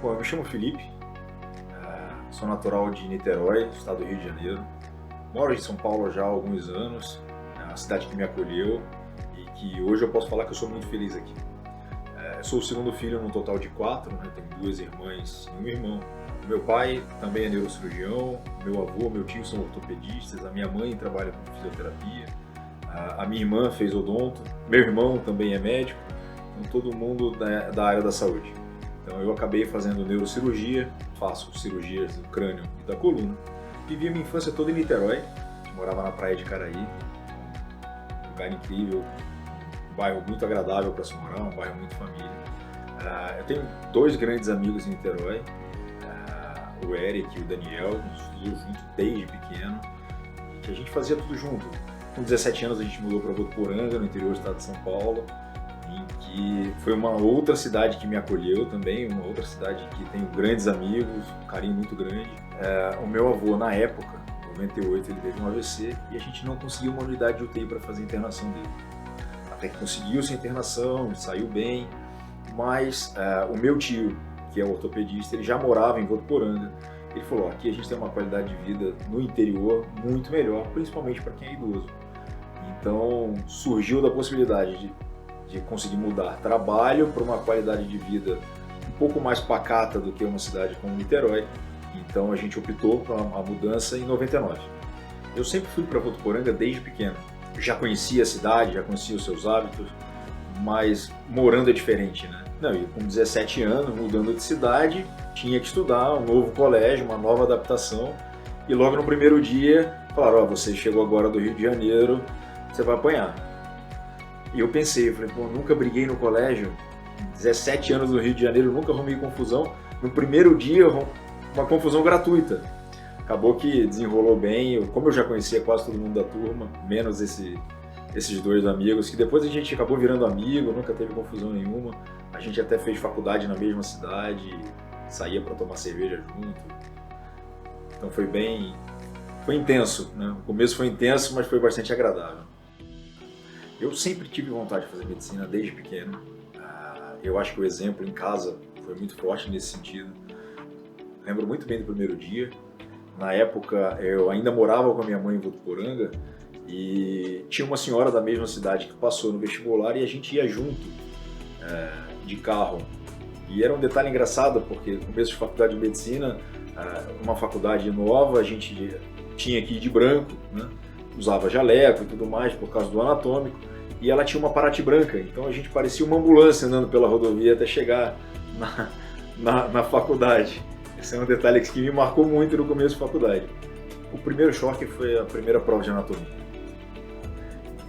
Bom, eu me chamo Felipe, sou natural de Niterói, estado do Rio de Janeiro. Moro em São Paulo já há alguns anos, é a cidade que me acolheu e que hoje eu posso falar que eu sou muito feliz aqui. Eu sou o segundo filho num total de 4, né? Tenho 2 irmãs e um irmão. Meu pai também é neurocirurgião, meu avô, meu tio são ortopedistas, a minha mãe trabalha com fisioterapia, a minha irmã fez odonto, meu irmão também é médico, então todo mundo da área da saúde. Então eu acabei fazendo neurocirurgia, faço cirurgias do crânio e da coluna. Vivi a minha infância toda em Niterói, morava na praia de Caraí, um lugar incrível, um bairro muito agradável para se morar, um bairro muito família. Eu tenho 2 grandes amigos em Niterói, o Eric e o Daniel, a gente estudou junto desde pequeno, que a gente fazia tudo junto. Com 17 anos a gente mudou para Votuporanga, no interior do estado de São Paulo, em que foi uma outra cidade que me acolheu também, uma outra cidade que tenho grandes amigos, um carinho muito grande. O meu avô, na época, em 98, ele teve um AVC e a gente não conseguiu uma unidade de UTI para fazer a internação dele. Até que conseguiu-se a internação, saiu bem, mas o meu tio, que é ortopedista, ele já morava em Votuporanga. Ele falou, aqui a gente tem uma qualidade de vida no interior muito melhor, principalmente para quem é idoso. Então surgiu da possibilidade de conseguir mudar trabalho para uma qualidade de vida um pouco mais pacata do que uma cidade como Niterói. Então a gente optou por uma mudança em 99. Eu sempre fui para Votuporanga desde pequeno. Já conhecia a cidade, já conhecia os seus hábitos, mas morando é diferente, né? Não, e com 17 anos, mudando de cidade, tinha que estudar um novo colégio, uma nova adaptação. E logo no primeiro dia, falaram, você chegou agora do Rio de Janeiro, você vai apanhar. E eu pensei, eu falei, nunca briguei no colégio, 17 anos no Rio de Janeiro, nunca arrumei confusão. No primeiro dia, uma confusão gratuita. Acabou que desenrolou bem, como eu já conhecia quase todo mundo da turma, menos esses 2 amigos, que depois a gente acabou virando amigo, nunca teve confusão nenhuma. A gente até fez faculdade na mesma cidade, saía para tomar cerveja junto. Então foi intenso, né? O começo foi intenso, mas foi bastante agradável. Eu sempre tive vontade de fazer medicina desde pequeno. Eu acho que o exemplo em casa foi muito forte nesse sentido. Lembro muito bem do primeiro dia. Na época eu ainda morava com a minha mãe em Votuporanga e tinha uma senhora da mesma cidade que passou no vestibular e a gente ia junto de carro. E era um detalhe engraçado porque no começo de faculdade de medicina, uma faculdade nova, a gente tinha que ir de branco, né? Usava jaleco e tudo mais por causa do anatômico, e ela tinha uma Paraty branca, então a gente parecia uma ambulância andando pela rodovia até chegar na faculdade. Esse é um detalhe que me marcou muito no começo da faculdade. O primeiro choque foi a primeira prova de anatomia.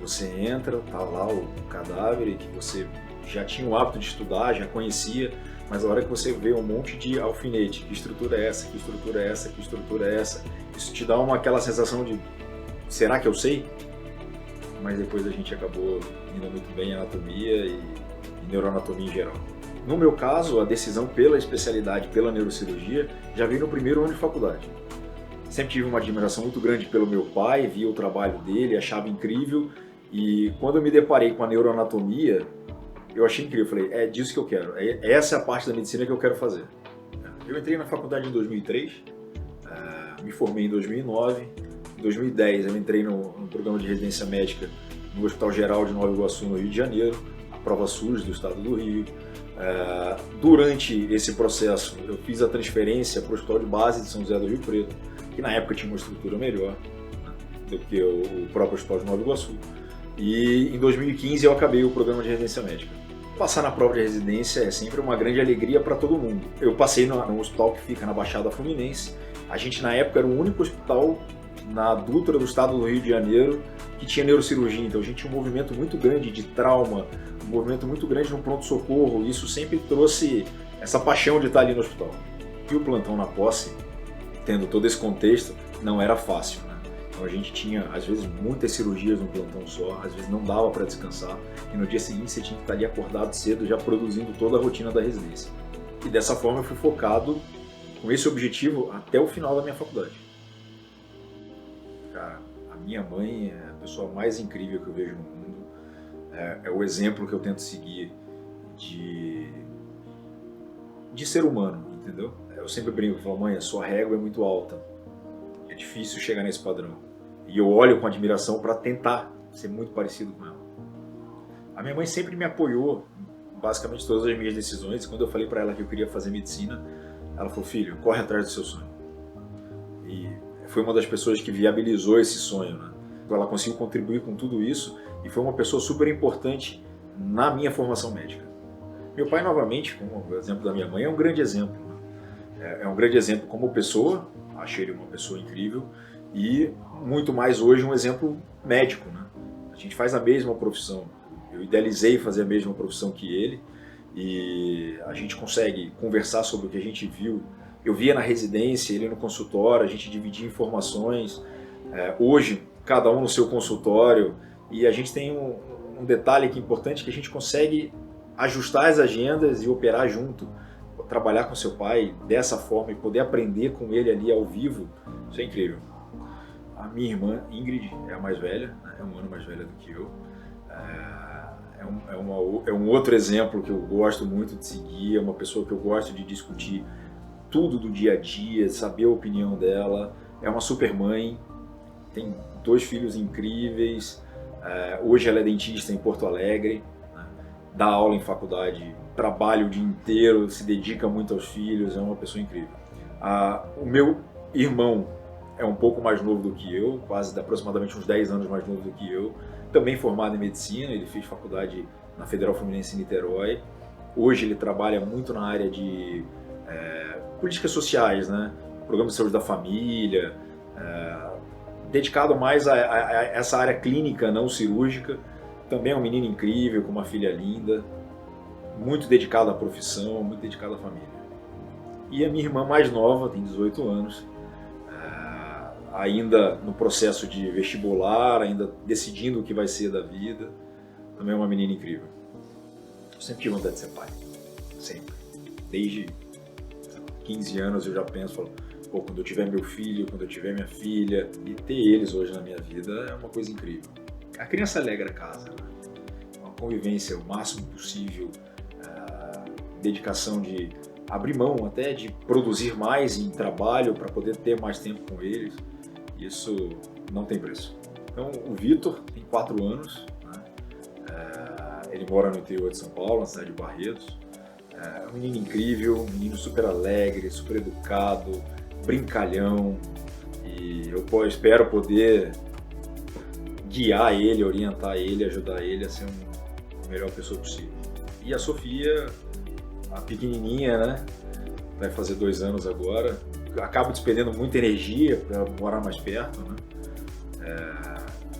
Você entra, tá lá o cadáver que você já tinha o hábito de estudar, já conhecia, mas a hora que você vê um monte de alfinete, que estrutura é essa, que estrutura é essa, que estrutura é essa, isso te dá aquela sensação de, será que eu sei? Mas depois a gente acabou indo muito bem em anatomia e neuroanatomia em geral. No meu caso, a decisão pela especialidade, pela neurocirurgia, já veio no primeiro ano de faculdade. Sempre tive uma admiração muito grande pelo meu pai, via o trabalho dele, achava incrível, e quando eu me deparei com a neuroanatomia, eu achei incrível, falei, é disso que eu quero, essa é a parte da medicina que eu quero fazer. Eu entrei na faculdade em 2003, me formei em 2009, em 2010 eu entrei no programa de residência médica no Hospital Geral de Nova Iguaçu, no Rio de Janeiro, a prova SUS do estado do Rio. Durante esse processo eu fiz a transferência para o Hospital de Base de São José do Rio Preto, que na época tinha uma estrutura melhor, né, do que o próprio Hospital de Nova Iguaçu. E em 2015 eu acabei o programa de residência médica. Passar na prova de residência é sempre uma grande alegria para todo mundo. Eu passei num hospital que fica na Baixada Fluminense. A gente na época era o único hospital na Dutra do estado do Rio de Janeiro que tinha neurocirurgia, então a gente tinha um movimento muito grande de trauma, um movimento muito grande no pronto-socorro, e isso sempre trouxe essa paixão de estar ali no hospital. E o plantão na posse, tendo todo esse contexto, não era fácil, né? Então a gente tinha, às vezes, muitas cirurgias no plantão só, às vezes não dava para descansar, e no dia seguinte você tinha que estar ali acordado cedo, já produzindo toda a rotina da residência. E dessa forma eu fui focado com esse objetivo até o final da minha faculdade. Cara, a minha mãe é a pessoa mais incrível que eu vejo no mundo, é o exemplo que eu tento seguir de ser humano. entendeu? Eu sempre brinco, falo, mãe, a sua régua é muito alta, é difícil chegar nesse padrão. E eu olho com admiração para tentar ser muito parecido com ela. A minha mãe sempre me apoiou, basicamente todas as minhas decisões. Quando eu falei para ela que eu queria fazer medicina, ela falou, filho, corre atrás do seu sonho. E foi uma das pessoas que viabilizou esse sonho, né? Ela conseguiu contribuir com tudo isso e foi uma pessoa super importante na minha formação médica. Meu pai, novamente, como o exemplo da minha mãe, é um grande exemplo, né? É um grande exemplo como pessoa, achei ele uma pessoa incrível, e muito mais hoje um exemplo médico, né? A gente faz a mesma profissão, eu idealizei fazer a mesma profissão que ele, e a gente consegue conversar sobre o que a gente viu. Eu via na residência, ele no consultório, a gente dividia informações, hoje cada um no seu consultório, e a gente tem um detalhe que é importante, que a gente consegue ajustar as agendas e operar junto, trabalhar com seu pai dessa forma e poder aprender com ele ali ao vivo, isso é incrível. A minha irmã, Ingrid, é a mais velha, né? É um ano mais velha do que eu. É um outro exemplo que eu gosto muito de seguir, é uma pessoa que eu gosto de discutir tudo do dia a dia, saber a opinião dela. É uma super mãe, tem 2 filhos incríveis, hoje ela é dentista em Porto Alegre, né? Dá aula em faculdade, trabalha o dia inteiro, se dedica muito aos filhos, é uma pessoa incrível. O meu irmão é um pouco mais novo do que eu, quase aproximadamente uns 10 anos mais novo do que eu, também formado em medicina, ele fez faculdade na Federal Fluminense em Niterói. Hoje ele trabalha muito na área de políticas sociais, né? Programa de saúde da família, dedicado mais a essa área clínica, não cirúrgica. Também é um menino incrível, com uma filha linda, muito dedicado à profissão, muito dedicado à família. E a minha irmã mais nova, tem 18 anos, ainda no processo de vestibular, ainda decidindo o que vai ser da vida, também é uma menina incrível. Eu sempre tive vontade de ser pai, sempre. Desde 15 anos eu já penso, falo, pô, quando eu tiver meu filho, quando eu tiver minha filha, e ter eles hoje na minha vida é uma coisa incrível. A criança alegra a casa, né? Uma convivência o máximo possível, dedicação de abrir mão até de produzir mais em trabalho para poder ter mais tempo com eles, isso não tem preço. Então o Vitor tem 4 anos, né? Ele mora no interior de São Paulo, na cidade de Barretos. É um menino incrível, um menino super alegre, super educado, brincalhão, e eu espero poder guiar ele, orientar ele, ajudar ele a ser a melhor pessoa possível. E a Sofia, a pequenininha, né, vai fazer 2 anos agora, acaba despendendo muita energia para morar mais perto, né?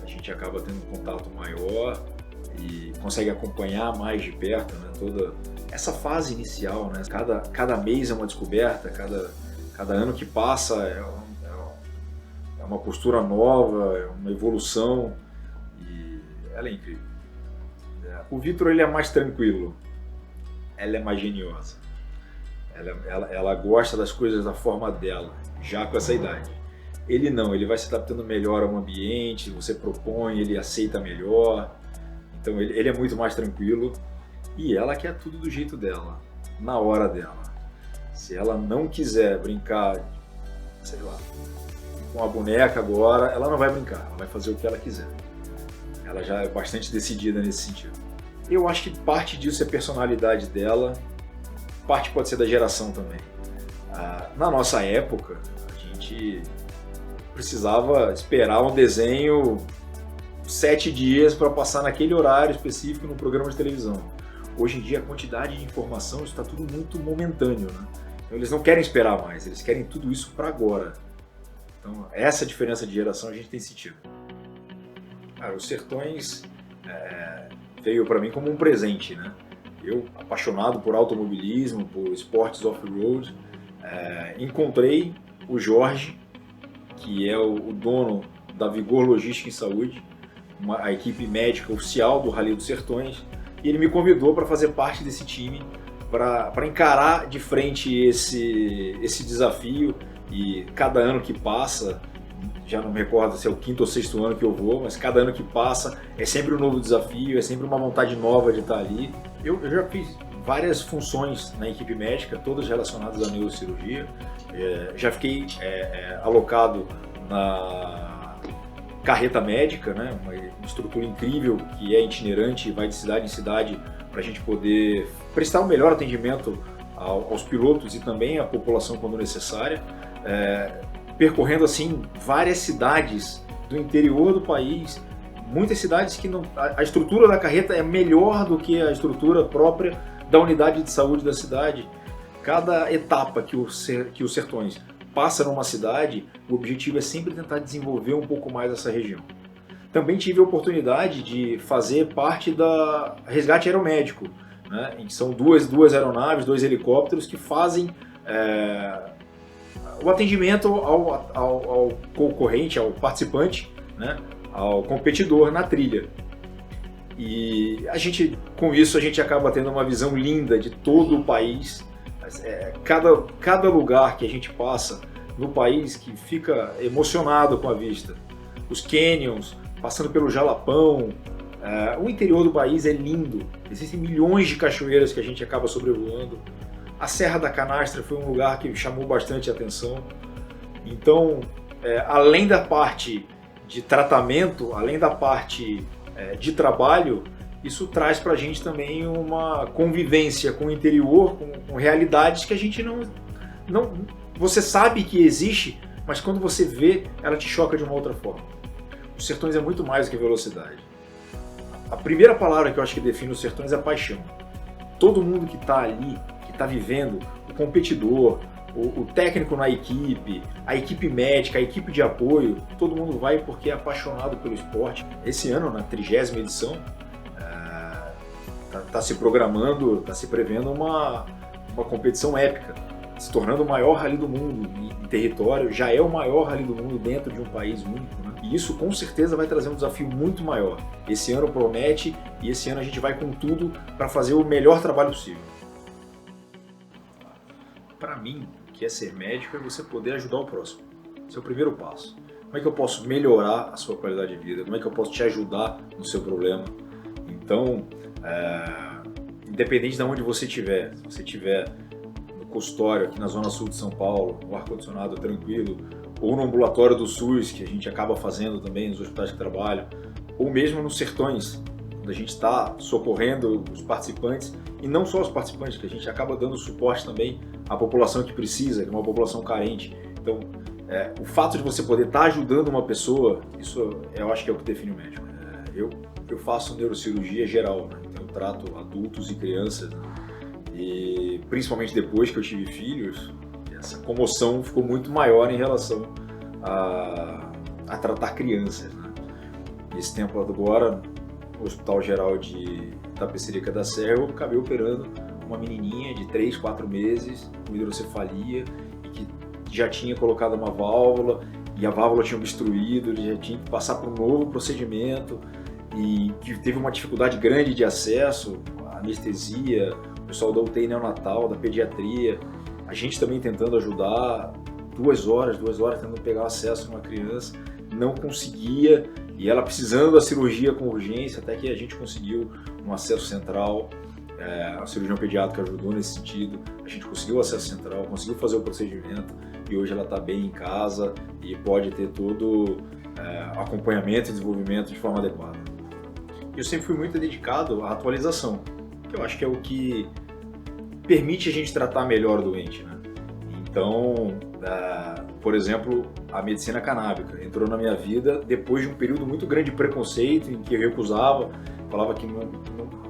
A gente acaba tendo um contato maior e consegue acompanhar mais de perto, né, toda essa fase inicial, né? Cada mês é uma descoberta, cada ano que passa é uma postura nova, é uma evolução, e ela é incrível. O Vitor, ele é mais tranquilo, ela é mais geniosa. Ela gosta das coisas da forma dela, já com essa idade. Ele não, ele vai se adaptando melhor ao ambiente, você propõe, ele aceita melhor. Então ele é muito mais tranquilo, e ela quer tudo do jeito dela, na hora dela. Se ela não quiser brincar, sei lá, com a boneca agora, ela não vai brincar, ela vai fazer o que ela quiser. Ela já é bastante decidida nesse sentido. Eu acho que parte disso é a personalidade dela, parte pode ser da geração também. Na nossa época, a gente precisava esperar um desenho 7 dias para passar naquele horário específico no programa de televisão. Hoje em dia a quantidade de informação está tudo muito momentâneo, né? Então, eles não querem esperar mais, eles querem tudo isso para agora. Então essa diferença de geração a gente tem sentido. Os Sertões veio para mim como um presente, né? Eu, apaixonado por automobilismo, por esportes off-road, encontrei o Jorge, que é o dono da Vigor Logística e Saúde, a equipe médica oficial do Rally dos Sertões, e ele me convidou para fazer parte desse time, para encarar de frente esse desafio. E cada ano que passa, já não me recordo se é o 5º ou 6º ano que eu vou, mas cada ano que passa é sempre um novo desafio, é sempre uma vontade nova de estar ali. Eu já fiz várias funções na equipe médica, todas relacionadas à neurocirurgia. Já fiquei alocado na carreta médica, né? Uma estrutura incrível que é itinerante e vai de cidade em cidade para a gente poder prestar o melhor atendimento aos pilotos e também à população quando necessária, percorrendo assim várias cidades do interior do país, muitas cidades que a estrutura da carreta é melhor do que a estrutura própria da unidade de saúde da cidade. Cada etapa que os Sertões passa numa cidade, o objetivo é sempre tentar desenvolver um pouco mais essa região. Também tive a oportunidade de fazer parte da resgate aeromédico, né, em que são duas aeronaves, 2 helicópteros que fazem o atendimento ao concorrente, ao participante, né, ao competidor na trilha. E com isso a gente acaba tendo uma visão linda de todo o país. Cada lugar que a gente passa no país que fica emocionado com a vista. Os canyons, passando pelo Jalapão, o interior do país é lindo. Existem milhões de cachoeiras que a gente acaba sobrevoando. A Serra da Canastra foi um lugar que chamou bastante atenção. Então, além da parte de tratamento, além da parte de trabalho, isso traz para a gente também uma convivência com o interior, com realidades que a gente não... Você sabe que existe, mas quando você vê, ela te choca de uma outra forma. Os Sertões é muito mais do que velocidade. A primeira palavra que eu acho que define os Sertões é paixão. Todo mundo que está ali, que está vivendo, o competidor, o técnico na equipe, a equipe médica, a equipe de apoio, todo mundo vai porque é apaixonado pelo esporte. Esse ano, na 30ª edição, está se programando, está se prevendo uma competição épica, se tornando o maior rally do mundo em território, já é o maior rally do mundo dentro de um país único, né? E isso com certeza vai trazer um desafio muito maior. Esse ano promete e esse ano a gente vai com tudo para fazer o melhor trabalho possível. Para mim, o que é ser médico é você poder ajudar o próximo. Esse é o primeiro passo. Como é que eu posso melhorar a sua qualidade de vida? Como é que eu posso te ajudar no seu problema? Então, independente de onde você estiver, se você estiver no consultório aqui na Zona Sul de São Paulo, no ar-condicionado tranquilo, ou no ambulatório do SUS, que a gente acaba fazendo também nos hospitais que trabalham, ou mesmo nos sertões, onde a gente está socorrendo os participantes, e não só os participantes, que a gente acaba dando suporte também à população que precisa, que é uma população carente. Então, o fato de você poder estar ajudando uma pessoa, isso eu acho que é o que define o médico. Eu faço neurocirurgia geral, né? Então eu trato adultos e crianças, né? E principalmente depois que eu tive filhos, essa comoção ficou muito maior em relação a tratar crianças, né? Nesse tempo agora, no Hospital Geral de Tapecerica da Serra, eu acabei operando uma menininha de 3, 4 meses com hidrocefalia e que já tinha colocado uma válvula e a válvula tinha obstruído, ele já tinha que passar por um novo procedimento e que teve uma dificuldade grande de acesso à anestesia, o pessoal da UTI neonatal, da pediatria, a gente também tentando ajudar, 2 horas tentando pegar acesso a uma criança, não conseguia, e ela precisando da cirurgia com urgência, até que a gente conseguiu um acesso central, a cirurgião pediátrica ajudou nesse sentido, a gente conseguiu o acesso central, conseguiu fazer o procedimento, e hoje ela está bem em casa e pode ter todo acompanhamento e desenvolvimento de forma adequada. Eu sempre fui muito dedicado à atualização, que eu acho que é o que permite a gente tratar melhor o doente, né? Então, por exemplo, a medicina canábica entrou na minha vida depois de um período muito grande de preconceito, em que eu recusava, falava que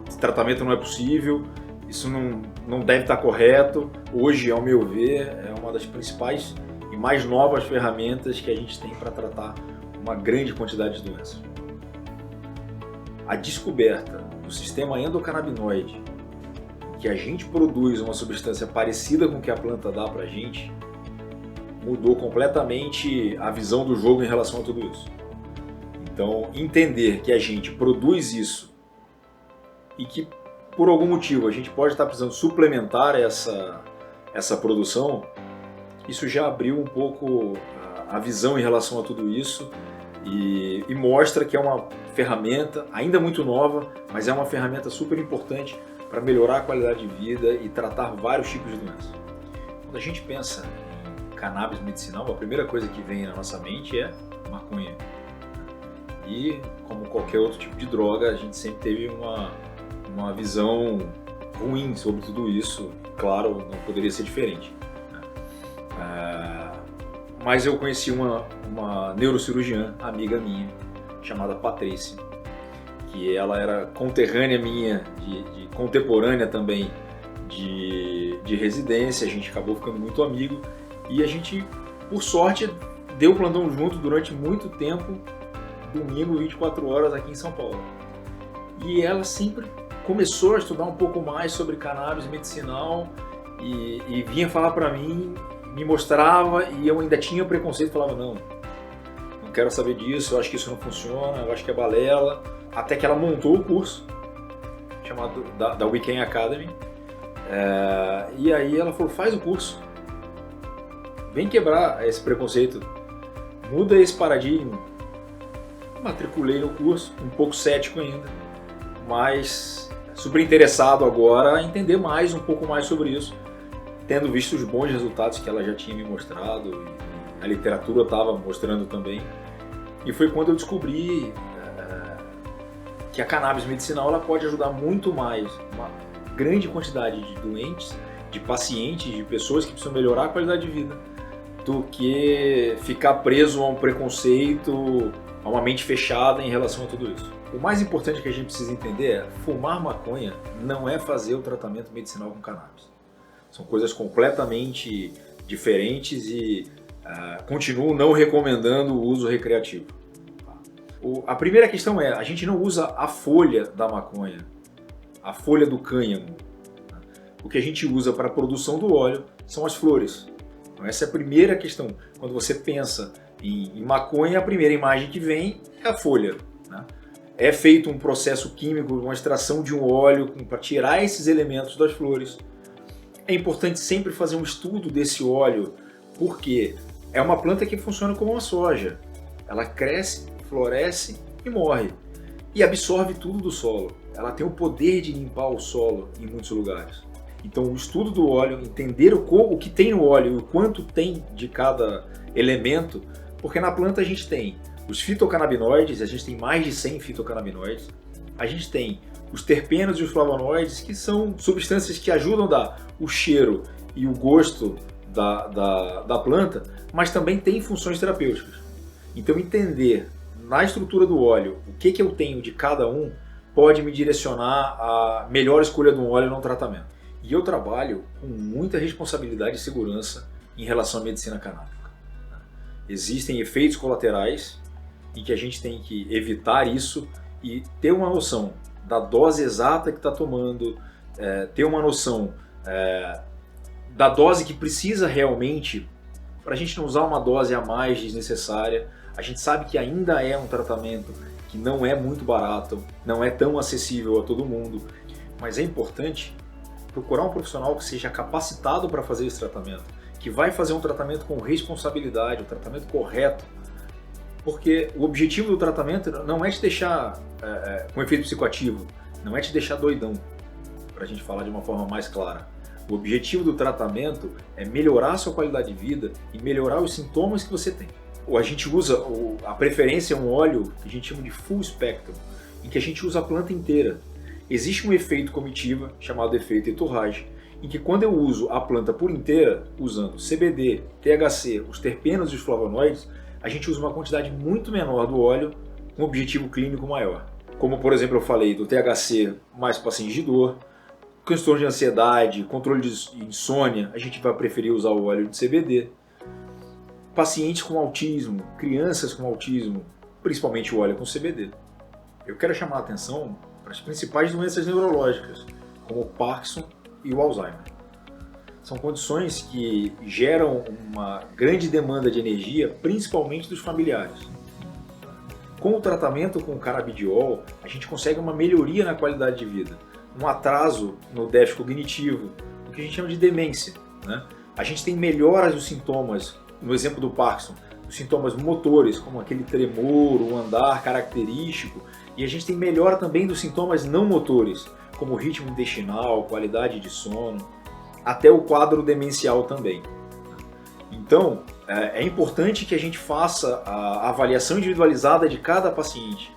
esse tratamento não é possível, isso não deve estar correto. Hoje, ao meu ver, é uma das principais e mais novas ferramentas que a gente tem para tratar uma grande quantidade de doenças. A descoberta do sistema endocannabinoide, que a gente produz uma substância parecida com o que a planta dá para a gente, mudou completamente a visão do jogo em relação a tudo isso. Então, entender que a gente produz isso e que, por algum motivo, a gente pode estar precisando suplementar essa produção, isso já abriu um pouco a visão em relação a tudo isso e mostra que é uma ferramenta ainda muito nova, mas é uma ferramenta super importante para melhorar a qualidade de vida e tratar vários tipos de doenças. Quando a gente pensa em cannabis medicinal, a primeira coisa que vem na nossa mente é maconha. E, como qualquer outro tipo de droga, a gente sempre teve uma visão ruim sobre tudo isso. Claro, não poderia ser diferente. Mas eu conheci uma neurocirurgiã, amiga minha, chamada Patrícia, que ela era conterrânea minha, de contemporânea também de residência. A gente acabou ficando muito amigo e a gente, por sorte, deu plantão junto durante muito tempo, domingo, 24 horas aqui em São Paulo. E ela sempre começou a estudar um pouco mais sobre cannabis medicinal e vinha falar para mim, me mostrava, e eu ainda tinha preconceito, falava não quero saber disso, eu acho que isso não funciona, eu acho que é balela. Até que ela montou o curso, chamado da Weekend Academy, e aí ela falou, faz o curso, vem quebrar esse preconceito, muda esse paradigma. Matriculei no curso, um pouco cético ainda, mas super interessado agora a entender um pouco mais sobre isso, tendo visto os bons resultados que ela já tinha me mostrado, e a literatura estava mostrando também. E foi quando eu descobri que a cannabis medicinal ela pode ajudar muito mais uma grande quantidade de doentes, de pacientes, de pessoas que precisam melhorar a qualidade de vida, do que ficar preso a um preconceito, a uma mente fechada em relação a tudo isso. O mais importante que a gente precisa entender é fumar maconha não é fazer o tratamento medicinal com cannabis. São coisas completamente diferentes e continuo não recomendando o uso recreativo. A primeira questão é, a gente não usa a folha da maconha, a folha do cânhamo. O que a gente usa para a produção do óleo são as flores. Então essa é a primeira questão. Quando você pensa em maconha, a primeira imagem que vem é a folha. É feito um processo químico, uma extração de um óleo para tirar esses elementos das flores. É importante sempre fazer um estudo desse óleo, porque é uma planta que funciona como uma soja. Ela cresce, floresce e morre. E absorve tudo do solo. Ela tem o poder de limpar o solo em muitos lugares. Então o estudo do óleo, entender o que tem no óleo e o quanto tem de cada elemento, porque na planta a gente tem os fitocannabinoides, a gente tem mais de 100 fitocannabinoides, a gente tem os terpenos e os flavonoides, que são substâncias que ajudam a dar o cheiro e o gosto da planta, mas também tem funções terapêuticas. Então entender na estrutura do óleo o que eu tenho de cada um pode me direcionar a melhor escolha de um óleo no tratamento. E eu trabalho com muita responsabilidade e segurança em relação à medicina canábica. Existem efeitos colaterais em que a gente tem que evitar isso e ter uma noção da dose exata que está tomando, ter uma noção da dose que precisa realmente, para a gente não usar uma dose a mais desnecessária. A gente sabe que ainda é um tratamento que não é muito barato, não é tão acessível a todo mundo, mas é importante procurar um profissional que seja capacitado para fazer esse tratamento, que vai fazer um tratamento com responsabilidade, um tratamento correto, porque o objetivo do tratamento não é te deixar com efeito psicoativo, não é te deixar doidão, para a gente falar de uma forma mais clara. O objetivo do tratamento é melhorar a sua qualidade de vida e melhorar os sintomas que você tem. A gente usa, a preferência é um óleo que a gente chama de full spectrum, em que a gente usa a planta inteira. Existe um efeito comitiva chamado efeito Entourage, em que quando eu uso a planta por inteira, usando CBD, THC, os terpenos e os flavonoides, a gente usa uma quantidade muito menor do óleo com um objetivo clínico maior. Como, por exemplo, eu falei do THC mais pacientes de dor, questões de ansiedade, controle de insônia, a gente vai preferir usar o óleo de CBD. Pacientes com autismo, crianças com autismo, principalmente o óleo com CBD. Eu quero chamar a atenção para as principais doenças neurológicas, como o Parkinson e o Alzheimer. São condições que geram uma grande demanda de energia, principalmente dos familiares. Com o tratamento com o canabidiol, a gente consegue uma melhoria na qualidade de vida, um atraso no déficit cognitivo, o que a gente chama de demência. A gente tem melhoras dos sintomas, no exemplo do Parkinson, os sintomas motores, como aquele tremor, o andar característico, e a gente tem melhora também dos sintomas não motores, como ritmo intestinal, qualidade de sono, até o quadro demencial também. Então, é importante que a gente faça a avaliação individualizada de cada paciente.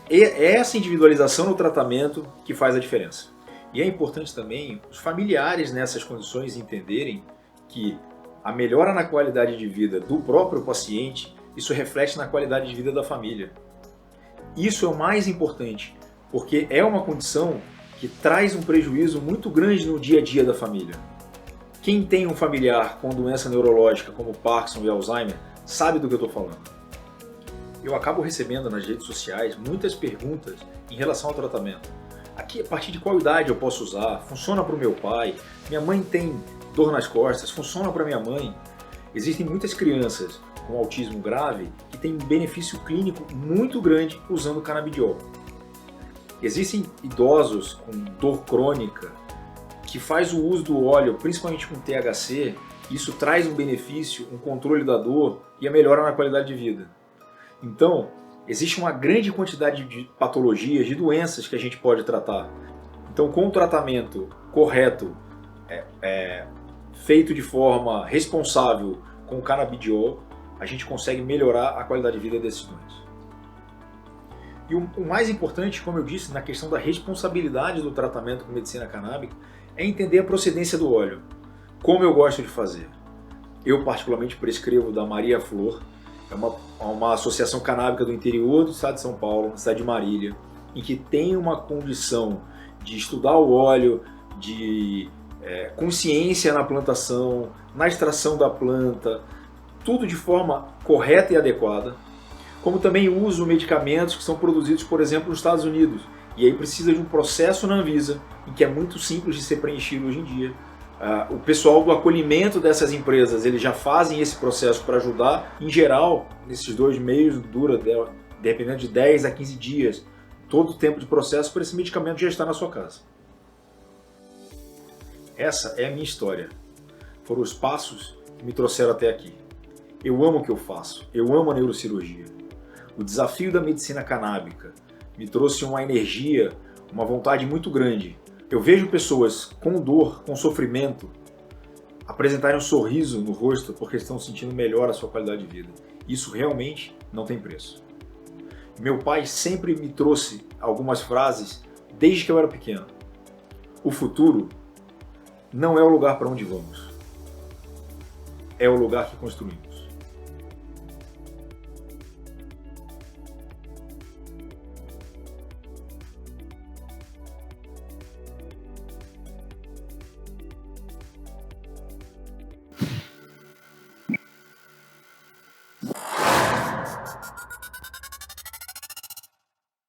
E é essa individualização no tratamento que faz a diferença. E é importante também os familiares nessas condições entenderem que a melhora na qualidade de vida do próprio paciente, isso reflete na qualidade de vida da família. Isso é o mais importante, porque é uma condição que traz um prejuízo muito grande no dia a dia da família. Quem tem um familiar com doença neurológica como Parkinson e Alzheimer sabe do que eu estou falando. Eu acabo recebendo nas redes sociais muitas perguntas em relação ao tratamento. Aqui, a partir de qual idade eu posso usar? Funciona para o meu pai? Minha mãe tem dor nas costas? Funciona para minha mãe? Existem muitas crianças com autismo grave que têm um benefício clínico muito grande usando canabidiol. Existem idosos com dor crônica que faz o uso do óleo, principalmente com THC, isso traz um benefício, um controle da dor e a melhora na qualidade de vida. Então, existe uma grande quantidade de patologias, de doenças que a gente pode tratar. Então, com o tratamento correto, feito de forma responsável com o canabidiol, a gente consegue melhorar a qualidade de vida desses doentes. E o mais importante, como eu disse, na questão da responsabilidade do tratamento com medicina canábica, é entender a procedência do óleo. Como eu gosto de fazer. Eu particularmente prescrevo da Maria Flor, é uma associação canábica do interior do estado de São Paulo, na cidade de Marília, em que tem uma condição de estudar o óleo, de consciência na plantação, na extração da planta, tudo de forma correta e adequada, como também uso medicamentos que são produzidos, por exemplo, nos Estados Unidos, e aí precisa de um processo na Anvisa, em que é muito simples de ser preenchido hoje em dia. O pessoal do acolhimento dessas empresas, eles já fazem esse processo para ajudar. Em geral, nesses 2 meses, dura, dependendo de 10 a 15 dias, todo o tempo de processo para esse medicamento já estar na sua casa. Essa é a minha história. Foram os passos que me trouxeram até aqui. Eu amo o que eu faço, eu amo a neurocirurgia. O desafio da medicina canábica me trouxe uma energia, uma vontade muito grande. Eu vejo pessoas com dor, com sofrimento, apresentarem um sorriso no rosto porque estão sentindo melhor a sua qualidade de vida. Isso realmente não tem preço. Meu pai sempre me trouxe algumas frases desde que eu era pequeno. O futuro não é o lugar para onde vamos, é o lugar que construímos.